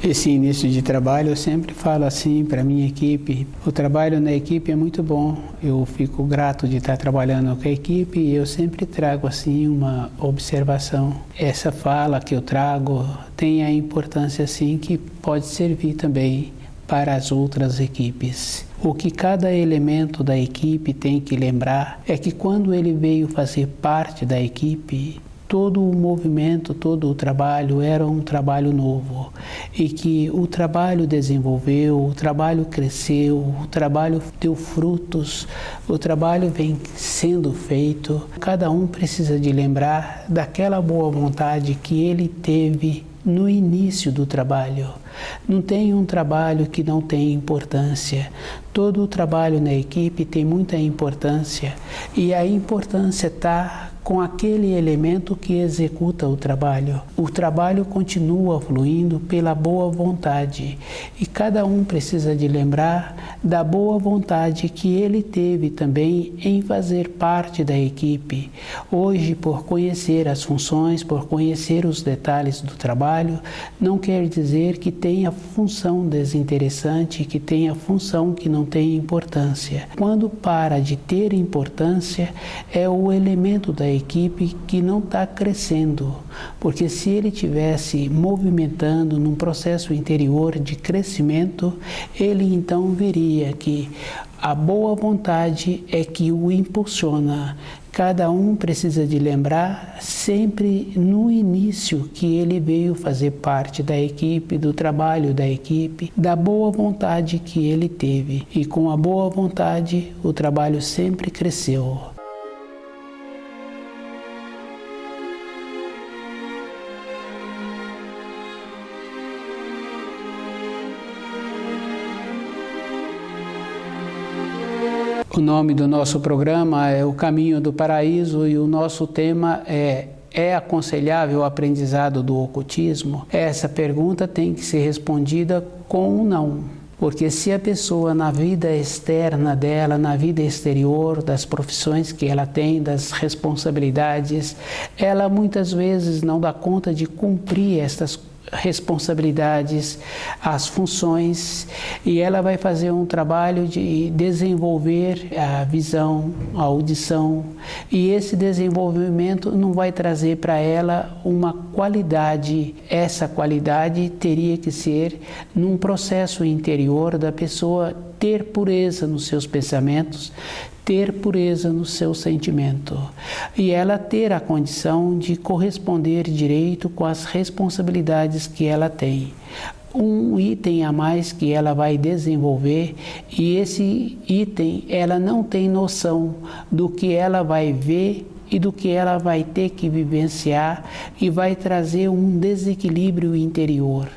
Esse início de trabalho eu sempre falo assim para minha equipe, o trabalho na equipe é muito bom, eu fico grato de estar trabalhando com a equipe e eu sempre trago assim uma observação. Essa fala que eu trago tem a importância assim que pode servir também para as outras equipes. O que cada elemento da equipe tem que lembrar é que quando ele veio fazer parte da equipe, todo o movimento, todo o trabalho era um trabalho novo e que o trabalho desenvolveu, o trabalho cresceu, o trabalho deu frutos, o trabalho vem sendo feito. Cada um precisa de lembrar daquela boa vontade que ele teve no início do trabalho. Não tem um trabalho que não tenha importância. Todo o trabalho na equipe tem muita importância e a importância está com aquele elemento que executa o trabalho. O trabalho continua fluindo pela boa vontade e cada um precisa de lembrar da boa vontade que ele teve também em fazer parte da equipe. Hoje, por conhecer as funções, por conhecer os detalhes do trabalho, não quer dizer que tenha função desinteressante, que tenha função que não tem importância. Quando para de ter importância, é o elemento da equipe que não está crescendo, porque se ele tivesse movimentando num processo interior de crescimento, ele então veria que a boa vontade é que o impulsiona. Cada um precisa de lembrar sempre no início que ele veio fazer parte da equipe, do trabalho da equipe, da boa vontade que ele teve. E com a boa vontade, o trabalho sempre cresceu. O nome do nosso programa é O Caminho do Paraíso e o nosso tema é aconselhável o aprendizado do ocultismo? Essa pergunta tem que ser respondida com um não. Porque se a pessoa na vida externa dela, na vida exterior, das profissões que ela tem, das responsabilidades, ela muitas vezes não dá conta de cumprir estas responsabilidades, as funções, e ela vai fazer um trabalho de desenvolver a visão, a audição, e esse desenvolvimento não vai trazer para ela uma qualidade. Essa qualidade teria que ser num processo interior da pessoa ter pureza nos seus pensamentos, ter pureza no seu sentimento e ela ter a condição de corresponder direito com as responsabilidades que ela tem. Um item a mais que ela vai desenvolver e esse item ela não tem noção do que ela vai ver e do que ela vai ter que vivenciar e vai trazer um desequilíbrio interior,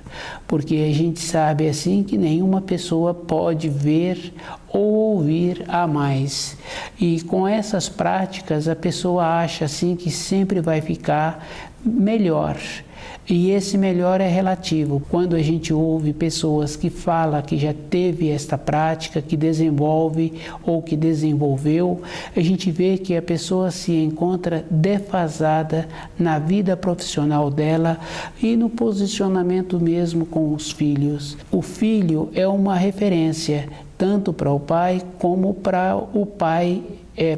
porque a gente sabe assim que nenhuma pessoa pode ver ou ouvir a mais. E com essas práticas a pessoa acha assim que sempre vai ficar melhor. E esse melhor é relativo. Quando a gente ouve pessoas que falam que já teve esta prática, que desenvolve ou que desenvolveu, a gente vê que a pessoa se encontra defasada na vida profissional dela e no posicionamento mesmo com os filhos. O filho é uma referência, tanto para o pai como para o pai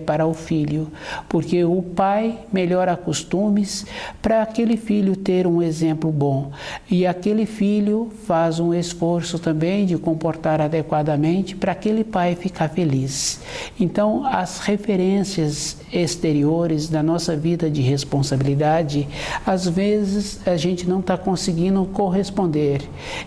para o filho, porque o pai melhora costumes para aquele filho ter um exemplo bom e aquele filho faz um esforço também de comportar adequadamente para aquele pai ficar feliz. Então as referências exteriores da nossa vida de responsabilidade, às vezes a gente não está conseguindo corresponder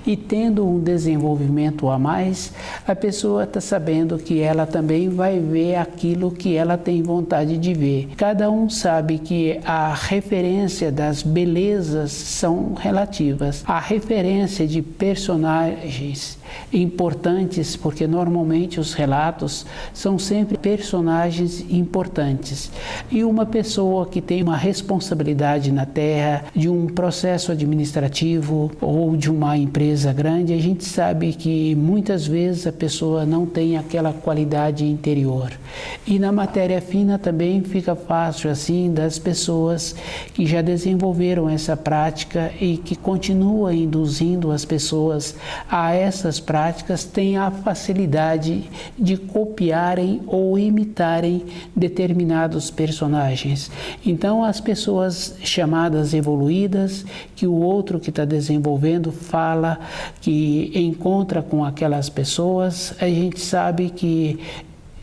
e tendo um desenvolvimento a mais, a pessoa está sabendo que ela também vai ver aquilo que ela tem vontade de ver. Cada um sabe que a referência das belezas são relativas. A referência de personagens importantes, porque normalmente os relatos são sempre personagens importantes. E uma pessoa que tem uma responsabilidade na Terra, de um processo administrativo ou de uma empresa grande, a gente sabe que muitas vezes a pessoa não tem aquela qualidade interior. E na na matéria fina também fica fácil assim das pessoas que já desenvolveram essa prática e que continuam induzindo as pessoas a essas práticas, têm a facilidade de copiarem ou imitarem determinados personagens. Então as pessoas chamadas evoluídas, que o outro que está desenvolvendo fala, que encontra com aquelas pessoas, a gente sabe que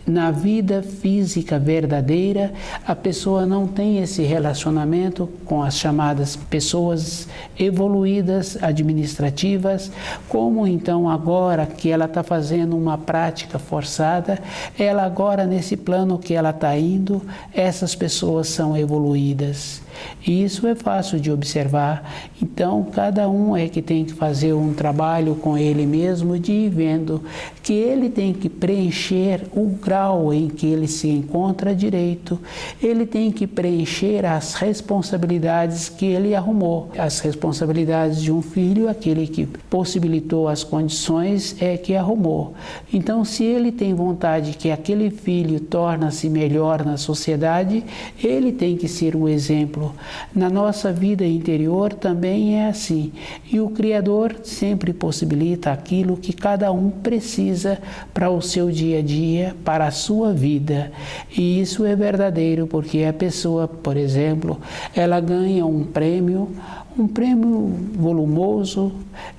na vida física verdadeira, a pessoa não tem esse relacionamento com as chamadas pessoas evoluídas, administrativas, como então agora que ela está fazendo uma prática forçada, ela agora nesse plano que ela está indo, essas pessoas são evoluídas. E isso é fácil de observar. Então, cada um é que tem que fazer um trabalho com ele mesmo, de ir vendo que ele tem que preencher o grau em que ele se encontra direito, ele tem que preencher as responsabilidades que ele arrumou. As responsabilidades de um filho, aquele que possibilitou as condições, é que arrumou. Então, se ele tem vontade que aquele filho torne-se melhor na sociedade, ele tem que ser o exemplo. Na nossa vida interior também é assim. E o Criador sempre possibilita aquilo que cada um precisa para o seu dia a dia, para a sua vida. E isso é verdadeiro, porque a pessoa, por exemplo, ela ganha um prêmio volumoso,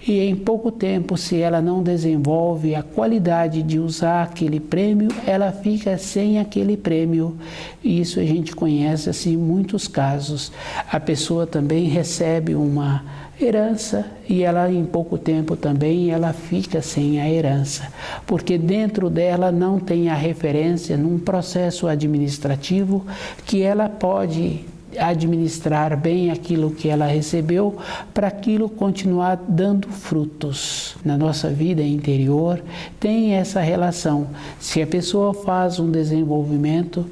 e em pouco tempo, se ela não desenvolve a qualidade de usar aquele prêmio, ela fica sem aquele prêmio. E isso a gente conhece assim muitos casos. A pessoa também recebe uma herança e ela em pouco tempo também ela fica sem a herança, porque dentro dela não tem a referência num processo administrativo que ela pode administrar bem aquilo que ela recebeu, para aquilo continuar dando frutos. Na nossa vida interior tem essa relação. Se a pessoa faz um desenvolvimento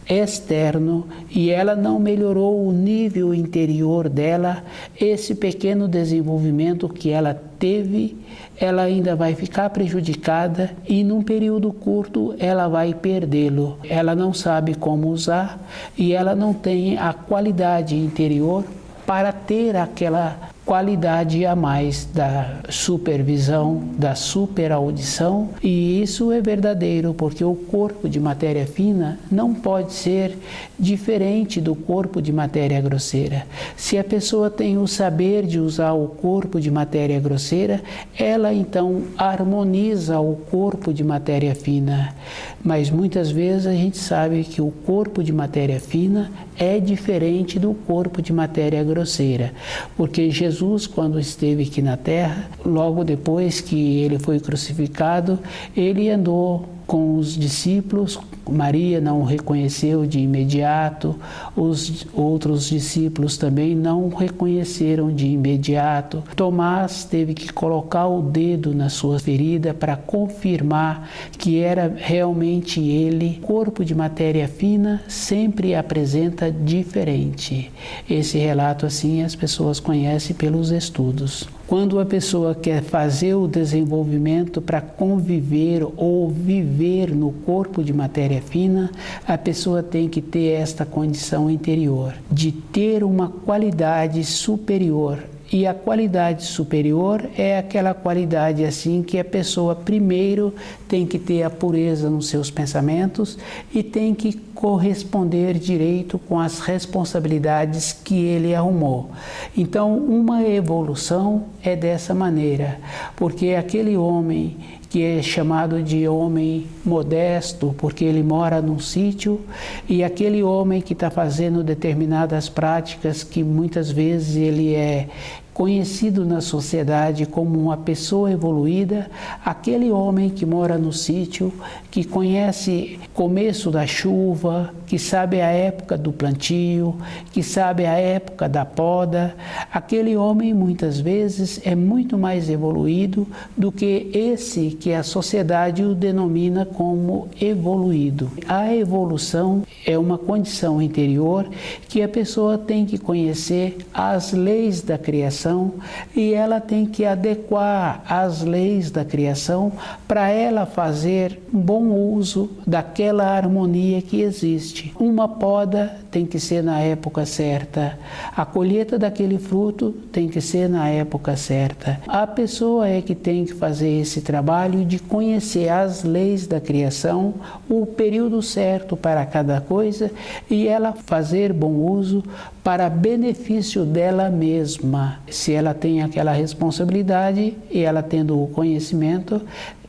externo e ela não melhorou o nível interior dela, esse pequeno desenvolvimento que ela teve, ela ainda vai ficar prejudicada e num período curto ela vai perdê-lo. Ela não sabe como usar e ela não tem a qualidade interior para ter aquela qualidade a mais da supervisão, da superaudição, e isso é verdadeiro, porque o corpo de matéria fina não pode ser diferente do corpo de matéria grosseira. Se a pessoa tem o saber de usar o corpo de matéria grosseira, ela então harmoniza o corpo de matéria fina. Mas muitas vezes a gente sabe que o corpo de matéria fina é diferente do corpo de matéria grosseira, porque Jesus, quando esteve aqui na Terra, logo depois que ele foi crucificado, ele andou com os discípulos. Maria não o reconheceu de imediato, os outros discípulos também não o reconheceram de imediato. Tomás teve que colocar o dedo na sua ferida para confirmar que era realmente ele. O corpo de matéria fina sempre apresenta diferente. Esse relato assim as pessoas conhecem pelos estudos. Quando a pessoa quer fazer o desenvolvimento para conviver ou viver no corpo de matéria fina, a pessoa tem que ter esta condição interior, de ter uma qualidade superior. E a qualidade superior é aquela qualidade assim que a pessoa primeiro tem que ter a pureza nos seus pensamentos e tem que corresponder direito com as responsabilidades que ele arrumou. Então, uma evolução é dessa maneira, porque aquele homem que é chamado de homem modesto, porque ele mora num sítio, e aquele homem que está fazendo determinadas práticas que muitas vezes ele é conhecido na sociedade como uma pessoa evoluída, aquele homem que mora no sítio, que conhece o começo da chuva, que sabe a época do plantio, que sabe a época da poda, aquele homem muitas vezes é muito mais evoluído do que esse que a sociedade o denomina como evoluído. A evolução é uma condição interior que a pessoa tem que conhecer as leis da criação criação e ela tem que adequar as leis da criação para ela fazer um bom uso daquela harmonia que existe. Uma poda tem que ser na época certa, a colheita daquele fruto tem que ser na época certa. A pessoa é que tem que fazer esse trabalho de conhecer as leis da criação, o período certo para cada coisa e ela fazer bom uso para benefício dela mesma. Se ela tem aquela responsabilidade e ela tendo o conhecimento,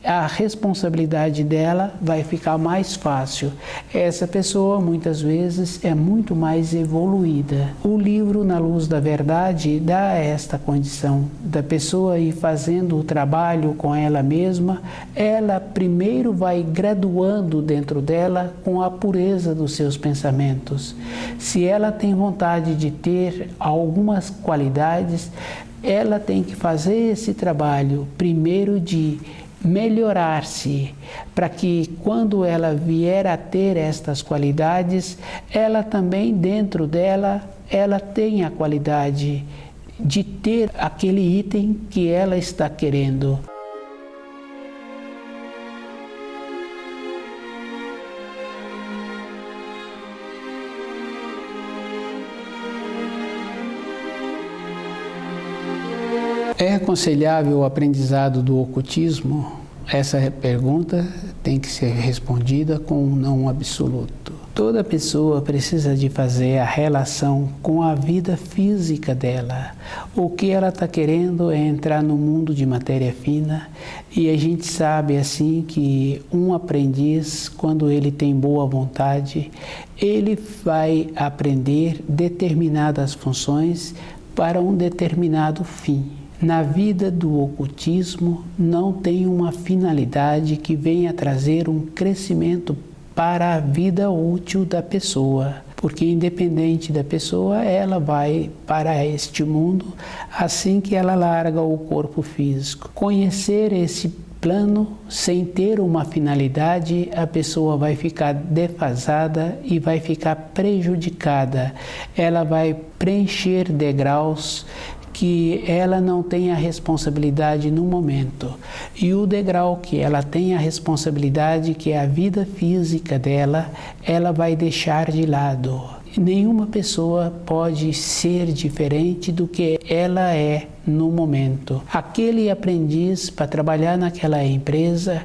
a responsabilidade dela vai ficar mais fácil. Essa pessoa muitas vezes é muito mais evoluída. O livro Na Luz da Verdade dá esta condição da pessoa ir fazendo o trabalho com ela mesma. Ela primeiro vai graduando dentro dela com a pureza dos seus pensamentos. Se ela tem vontade de ter algumas qualidades, ela tem que fazer esse trabalho primeiro de melhorar-se, para que quando ela vier a ter estas qualidades, ela também dentro dela, ela tenha a qualidade de ter aquele item que ela está querendo. É aconselhável o aprendizado do ocultismo? Essa pergunta tem que ser respondida com um não absoluto. Toda pessoa precisa de fazer a relação com a vida física dela. O que ela está querendo é entrar no mundo de matéria fina e a gente sabe assim que um aprendiz, quando ele tem boa vontade, ele vai aprender determinadas funções para um determinado fim. Na vida do ocultismo não tem uma finalidade que venha trazer um crescimento para a vida útil da pessoa, porque independente da pessoa, ela vai para este mundo assim que ela larga o corpo físico. Conhecer esse plano sem ter uma finalidade, a pessoa vai ficar defasada e vai ficar prejudicada. Ela vai preencher degraus que ela não tem a responsabilidade no momento. E o degrau que ela tem a responsabilidade, que é a vida física dela, ela vai deixar de lado. Nenhuma pessoa pode ser diferente do que ela é no momento. Aquele aprendiz para trabalhar naquela empresa,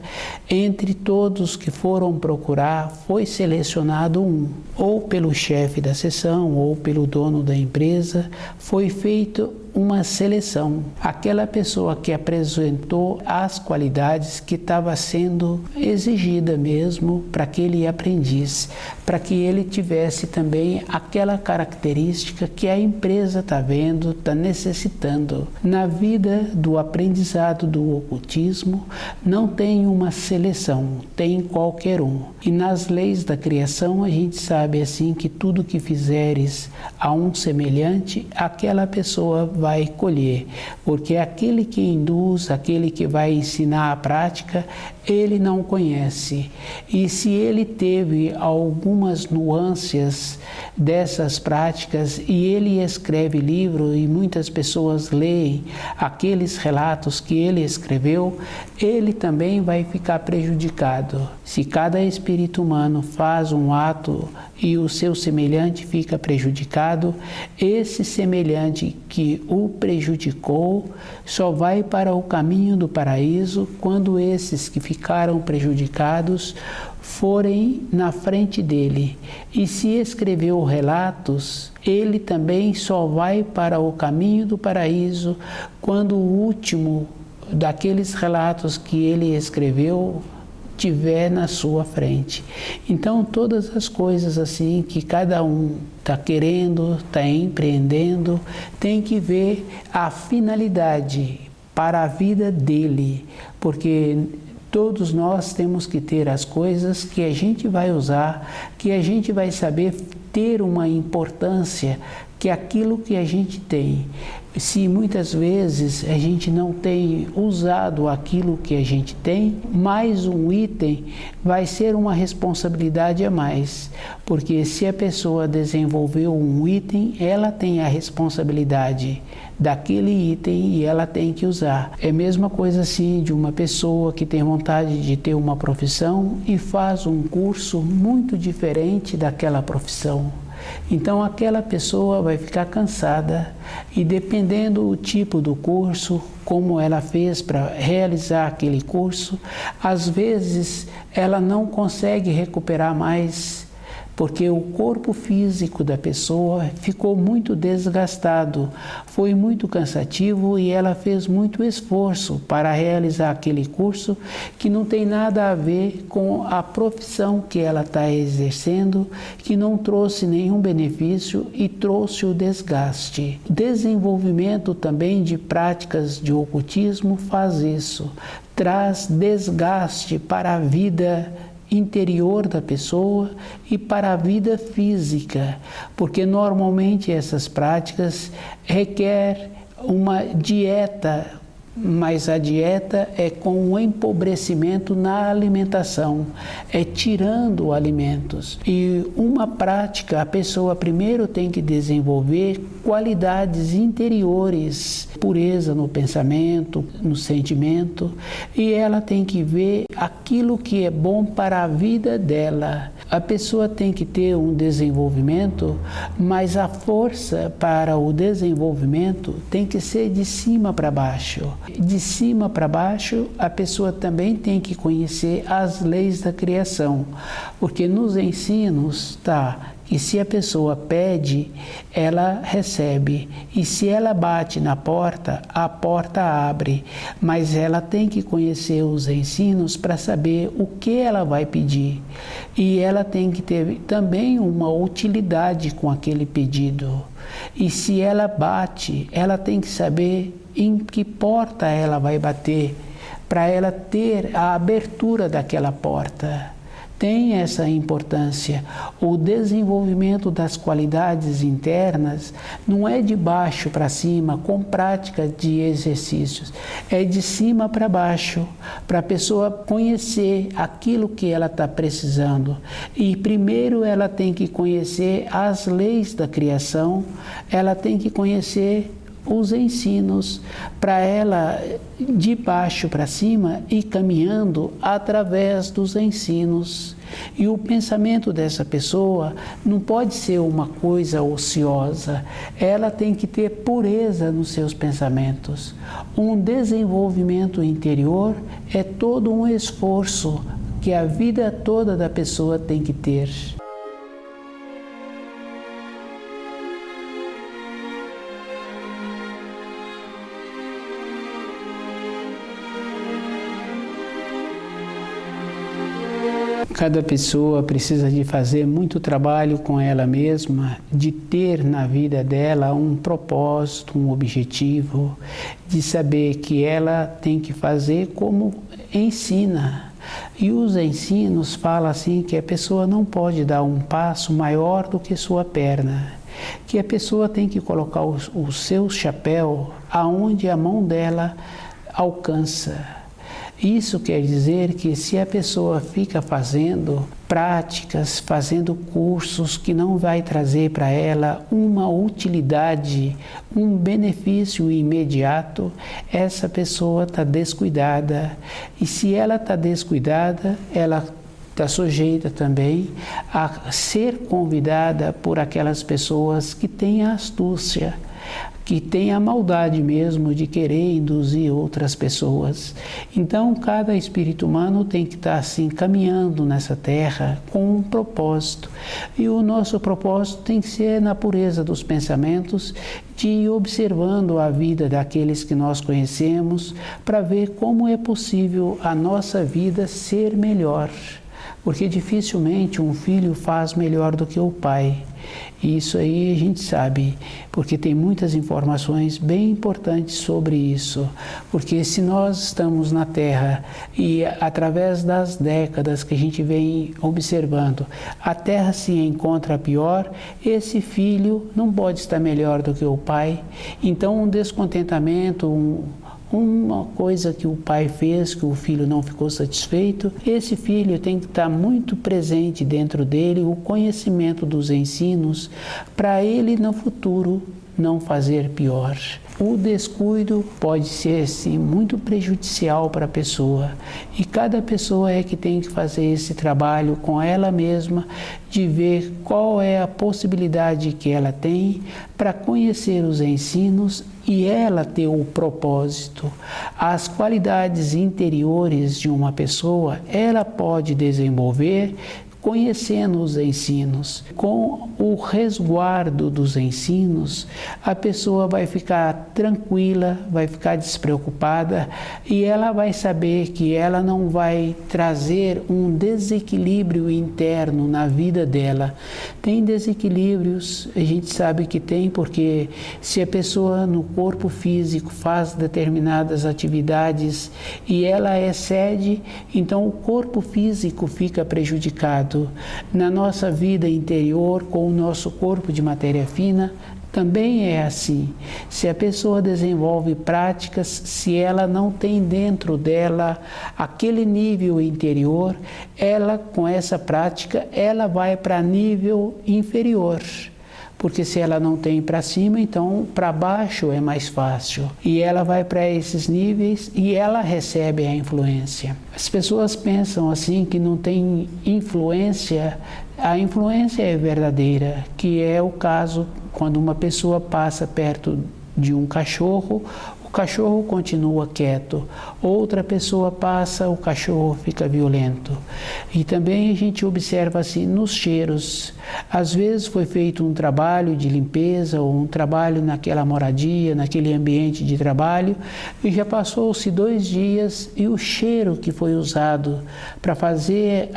entre todos que foram procurar, foi selecionado um, ou pelo chefe da seção, ou pelo dono da empresa, foi feito uma seleção. Aquela pessoa que apresentou as qualidades que estava sendo exigida mesmo para aquele aprendiz, para que ele tivesse também aquela característica que a empresa está vendo, está necessitando. Na vida do aprendizado do ocultismo não tem uma seleção, tem qualquer um. E nas leis da criação a gente sabe assim que tudo que fizeres a um semelhante, aquela pessoa vai colher, porque aquele que induz, aquele que vai ensinar a prática, ele não conhece. E se ele teve algumas nuances dessas práticas e ele escreve livro e muitas pessoas leem aqueles relatos que ele escreveu, ele também vai ficar prejudicado. Se cada espírito humano faz um ato e o seu semelhante fica prejudicado, esse semelhante que o prejudicou só vai para o caminho do paraíso quando esses que ficaram prejudicados forem na frente dele. E se escreveu relatos, ele também só vai para o caminho do paraíso quando o último daqueles relatos que ele escreveu tiver na sua frente. Então todas as coisas assim que cada um está querendo, está empreendendo, tem que ver a finalidade para a vida dele, porque todos nós temos que ter as coisas que a gente vai usar, que a gente vai saber ter uma importância que aquilo que a gente tem, se muitas vezes a gente não tem usado aquilo que a gente tem, mais um item vai ser uma responsabilidade a mais, porque se a pessoa desenvolveu um item, ela tem a responsabilidade daquele item e ela tem que usar. É a mesma coisa assim de uma pessoa que tem vontade de ter uma profissão e faz um curso muito diferente daquela profissão. Então aquela pessoa vai ficar cansada e dependendo do tipo do curso, como ela fez para realizar aquele curso, às vezes ela não consegue recuperar mais, porque o corpo físico da pessoa ficou muito desgastado, foi muito cansativo e ela fez muito esforço para realizar aquele curso que não tem nada a ver com a profissão que ela está exercendo, que não trouxe nenhum benefício e trouxe o desgaste. Desenvolvimento também de práticas de ocultismo faz isso, traz desgaste para a vida interior da pessoa e para a vida física, porque normalmente essas práticas requerem uma dieta, mas a dieta é com um empobrecimento na alimentação, é tirando alimentos. E uma prática, a pessoa primeiro tem que desenvolver qualidades interiores, pureza no pensamento, no sentimento, e ela tem que ver aquilo que é bom para a vida dela. A pessoa tem que ter um desenvolvimento, mas a força para o desenvolvimento tem que ser de cima para baixo. De cima para baixo, a pessoa também tem que conhecer as leis da criação, porque nos ensinos está que se a pessoa pede, ela recebe, e se ela bate na porta, a porta abre, mas ela tem que conhecer os ensinos para saber o que ela vai pedir, e ela tem que ter também uma utilidade com aquele pedido, e se ela bate, ela tem que saber em que porta ela vai bater, para ela ter a abertura daquela porta. Tem essa importância. O desenvolvimento das qualidades internas não é de baixo para cima, com prática de exercícios, é de cima para baixo, para a pessoa conhecer aquilo que ela está precisando. E primeiro ela tem que conhecer as leis da criação, ela tem que conhecer os ensinos, para ela de baixo para cima ir caminhando através dos ensinos. E o pensamento dessa pessoa não pode ser uma coisa ociosa, ela tem que ter pureza nos seus pensamentos. Um desenvolvimento interior é todo um esforço que a vida toda da pessoa tem que ter. Cada pessoa precisa de fazer muito trabalho com ela mesma, de ter na vida dela um propósito, um objetivo, de saber que ela tem que fazer como ensina. E os ensinos falam assim que a pessoa não pode dar um passo maior do que sua perna, que a pessoa tem que colocar o seu chapéu aonde a mão dela alcança. Isso quer dizer que se a pessoa fica fazendo práticas, fazendo cursos que não vai trazer para ela uma utilidade, um benefício imediato, essa pessoa está descuidada. E se ela está descuidada, ela está sujeita também a ser convidada por aquelas pessoas que têm a astúcia, que tem a maldade mesmo de querer induzir outras pessoas. Então, cada espírito humano tem que estar assim, caminhando nessa terra com um propósito. E o nosso propósito tem que ser na pureza dos pensamentos, de ir observando a vida daqueles que nós conhecemos, para ver como é possível a nossa vida ser melhor. porque dificilmente um filho faz melhor do que o pai. Isso aí a gente sabe, porque tem muitas informações bem importantes sobre isso. Porque se nós estamos na Terra e através das décadas que a gente vem observando, a Terra se encontra pior, esse filho não pode estar melhor do que o pai. Então um descontentamento, uma coisa que o pai fez, que o filho não ficou satisfeito, esse filho tem que estar muito presente dentro dele o conhecimento dos ensinos para ele no futuro não fazer pior. O descuido pode ser sim muito prejudicial para a pessoa e cada pessoa é que tem que fazer esse trabalho com ela mesma de ver qual é a possibilidade que ela tem para conhecer os ensinos e ela ter o propósito. As qualidades interiores de uma pessoa, ela pode desenvolver conhecendo os ensinos. Com o resguardo dos ensinos, a pessoa vai ficar tranquila, vai ficar despreocupada e ela vai saber que ela não vai trazer um desequilíbrio interno na vida dela. Tem desequilíbrios, a gente sabe que tem, porque se a pessoa no corpo físico faz determinadas atividades e ela excede, então o corpo físico fica prejudicado. Na nossa vida interior, com o nosso corpo de matéria fina, também é assim. Se a pessoa desenvolve práticas, se ela não tem dentro dela aquele nível interior, ela, com essa prática, ela vai para nível inferior. Porque se ela não tem para cima, então para baixo é mais fácil. E ela vai para esses níveis e ela recebe a influência. As pessoas pensam assim que não tem influência. A influência é verdadeira, que é o caso quando uma pessoa passa perto de um cachorro, o cachorro continua quieto. Outra pessoa passa, o cachorro fica violento. E também a gente observa assim nos cheiros. Às vezes foi feito um trabalho de limpeza ou um trabalho naquela moradia, naquele ambiente de trabalho, e já passou-se 2 dias e o cheiro que foi usado para fazer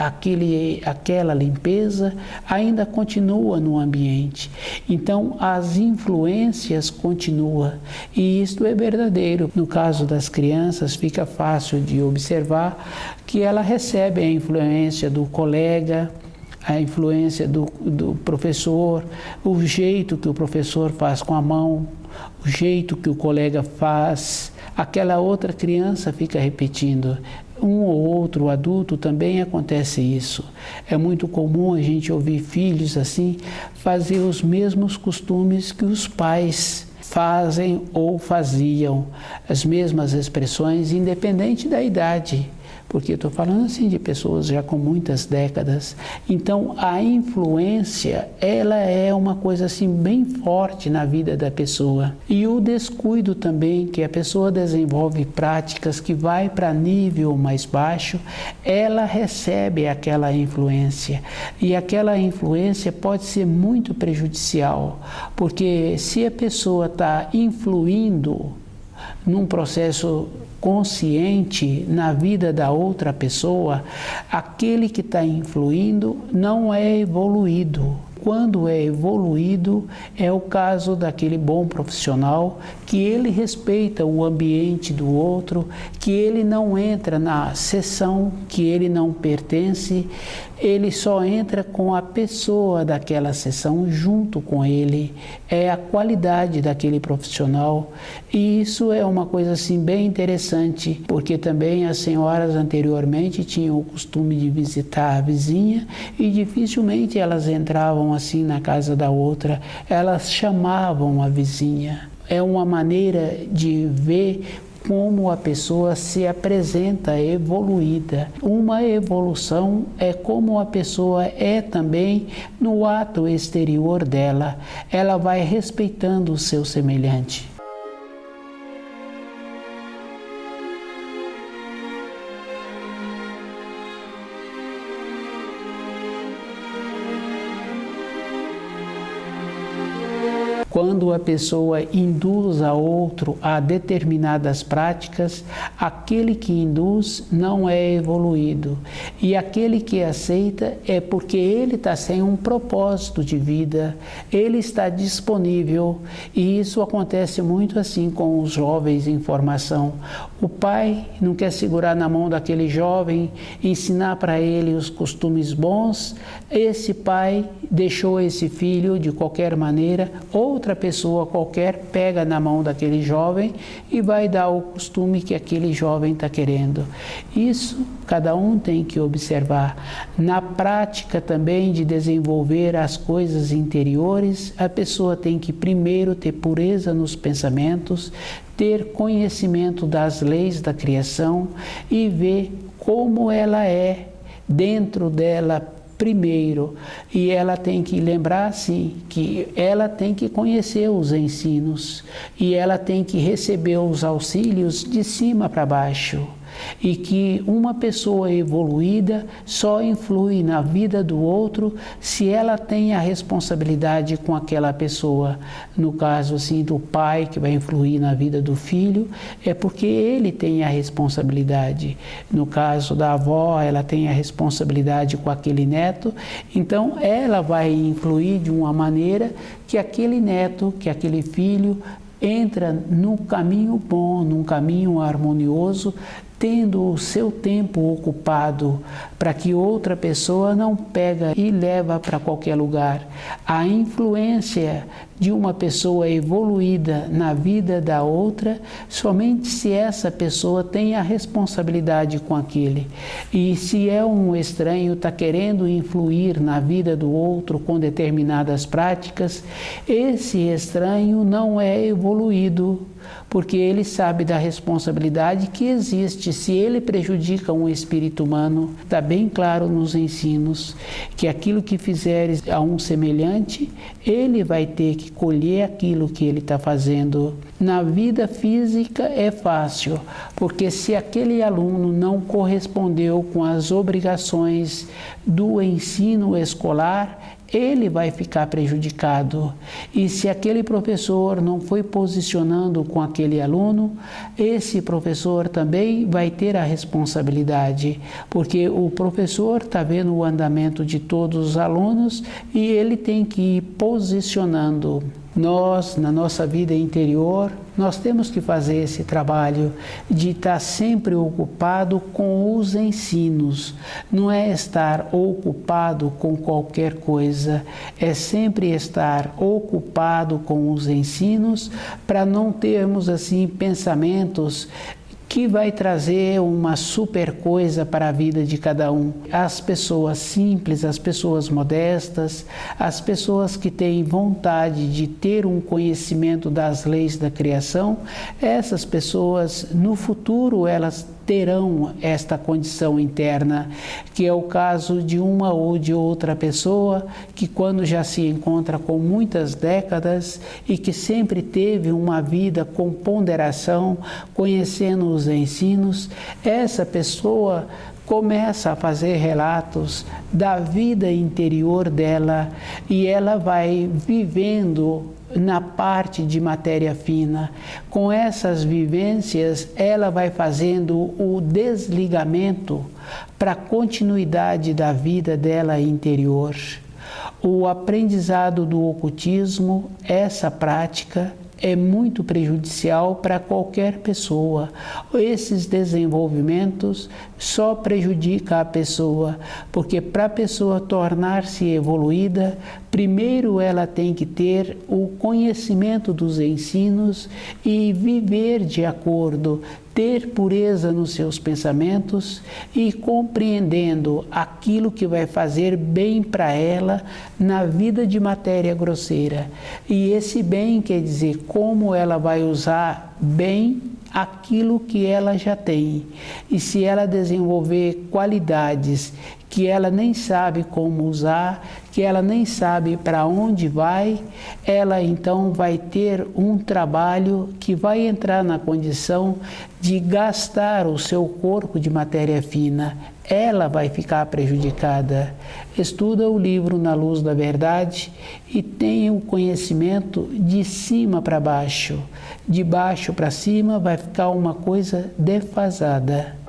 aquela limpeza ainda continua no ambiente. Então as influências continuam e isto é verdadeiro. No caso das crianças fica fácil de observar que ela recebe a influência do colega, a influência do professor, o jeito que o professor faz com a mão, o jeito que o colega faz, aquela outra criança fica repetindo. Um ou outro adulto também acontece isso. É muito comum a gente ouvir filhos assim fazer os mesmos costumes que os pais fazem ou faziam, as mesmas expressões, independente da idade. Porque estou falando assim de pessoas já com muitas décadas. Então a influência, ela é uma coisa assim bem forte na vida da pessoa. E o descuido também, que a pessoa desenvolve práticas que vai para nível mais baixo, ela recebe aquela influência. E aquela influência pode ser muito prejudicial, porque se a pessoa está influindo num processo consciente na vida da outra pessoa, aquele que está influindo não é evoluído. Quando é evoluído, é o caso daquele bom profissional que ele respeita o ambiente do outro, que ele não entra na seção que ele não pertence, ele só entra com a pessoa daquela seção junto com ele. É a qualidade daquele profissional. E isso é uma coisa assim bem interessante, porque também as senhoras anteriormente tinham o costume de visitar a vizinha e dificilmente elas entravam assim na casa da outra, elas chamavam a vizinha. É uma maneira de ver como a pessoa se apresenta evoluída. Uma evolução é como a pessoa é também no ato exterior dela. Ela vai respeitando o seu semelhante. Quando a pessoa induz a outro a determinadas práticas, aquele que induz não é evoluído. E aquele que aceita é porque ele está sem um propósito de vida, ele está disponível. E isso acontece muito assim com os jovens em formação. O pai não quer segurar na mão daquele jovem, ensinar para ele os costumes bons. Esse pai deixou esse filho de qualquer maneira, outra pessoa qualquer pega na mão daquele jovem e vai dar o costume que aquele jovem está querendo. Isso cada um tem que observar. Na prática também de desenvolver as coisas interiores, a pessoa tem que primeiro ter pureza nos pensamentos, ter conhecimento das leis da criação e ver como ela é dentro dela primeiro. E ela tem que lembrar, sim, que ela tem que conhecer os ensinos e ela tem que receber os auxílios de cima para baixo. E que uma pessoa evoluída só influi na vida do outro se ela tem a responsabilidade com aquela pessoa. No caso assim do pai que vai influir na vida do filho, é porque ele tem a responsabilidade. No caso da avó, ela tem a responsabilidade com aquele neto, então ela vai influir de uma maneira que aquele neto, que aquele filho entra num caminho bom, num caminho harmonioso, tendo o seu tempo ocupado para que outra pessoa não pega e leva para qualquer lugar. A influência de uma pessoa evoluída na vida da outra, somente se essa pessoa tem a responsabilidade com aquele. E se é um estranho, está querendo influir na vida do outro com determinadas práticas, esse estranho não é evoluído, porque ele sabe da responsabilidade que existe. Se ele prejudica um espírito humano, está bem claro nos ensinos que aquilo que fizeres a um semelhante, ele vai ter que colher aquilo que ele está fazendo. Na vida física é fácil, porque se aquele aluno não correspondeu com as obrigações do ensino escolar, ele vai ficar prejudicado. E se aquele professor não foi posicionando com aquele aluno, esse professor também vai ter a responsabilidade, porque o professor está vendo o andamento de todos os alunos e ele tem que ir posicionando. Nós, na nossa vida interior, nós temos que fazer esse trabalho de estar sempre ocupado com os ensinos. Não é estar ocupado com qualquer coisa, é sempre estar ocupado com os ensinos para não termos assim pensamentos que vai trazer uma super coisa para a vida de cada um. As pessoas simples, as pessoas modestas, as pessoas que têm vontade de ter um conhecimento das leis da criação, essas pessoas no futuro elas terão esta condição interna, que é o caso de uma ou de outra pessoa que quando já se encontra com muitas décadas e que sempre teve uma vida com ponderação, conhecendo os ensinos, essa pessoa começa a fazer relatos da vida interior dela e ela vai vivendo na parte de matéria fina. Com essas vivências, ela vai fazendo o desligamento para a continuidade da vida dela interior. O aprendizado do ocultismo, essa prática, é muito prejudicial para qualquer pessoa. Esses desenvolvimentos só prejudicam a pessoa, porque para a pessoa tornar-se evoluída, primeiro ela tem que ter o conhecimento dos ensinos e viver de acordo, ter pureza nos seus pensamentos e compreendendo aquilo que vai fazer bem para ela na vida de matéria grosseira. E esse bem quer dizer como ela vai usar bem aquilo que ela já tem. E se ela desenvolver qualidades que ela nem sabe como usar, que ela nem sabe para onde vai, ela então vai ter um trabalho que vai entrar na condição de gastar o seu corpo de matéria fina. ela vai ficar prejudicada. Estuda o livro na luz da verdade e tenha o conhecimento de cima para baixo. De baixo para cima vai ficar uma coisa defasada.